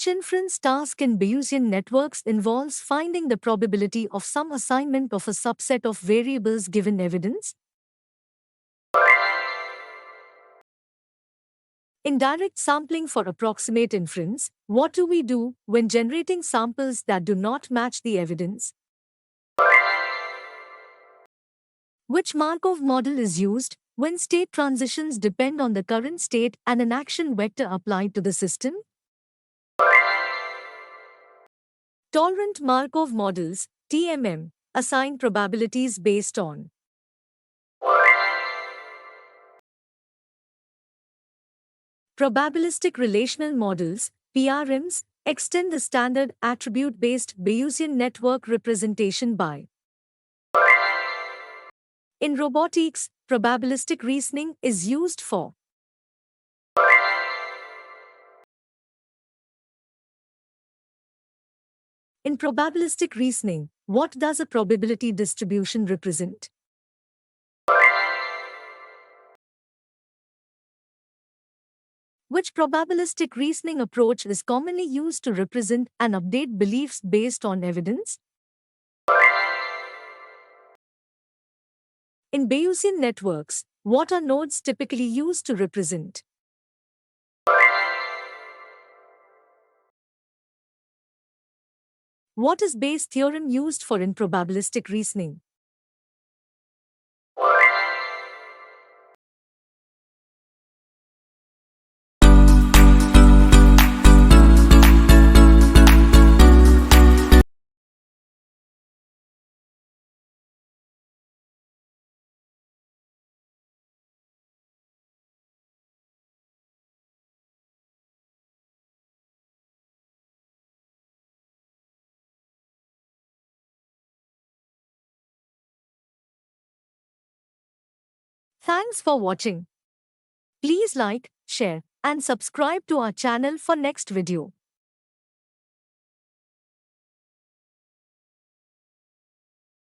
Each inference task in Bayesian networks involves finding the probability of some assignment of a subset of variables given evidence. Indirect sampling for approximate inference. What do we do when generating samples that do not match the evidence? Which Markov model is used when state transitions depend on the current state and an action vector applied to the system? Tolerant Markov models, TMM, assign probabilities based on probabilistic relational models, PRMs, extend the standard attribute-based Bayesian network representation by. In robotics, probabilistic reasoning is used for In probabilistic reasoning, what does a probability distribution represent? Which probabilistic reasoning approach is commonly used to represent and update beliefs based on evidence? In Bayesian networks, what are nodes typically used to represent? What is Bayes' theorem used for in probabilistic reasoning? Thanks for watching. Please like, share, and subscribe to our channel for next video.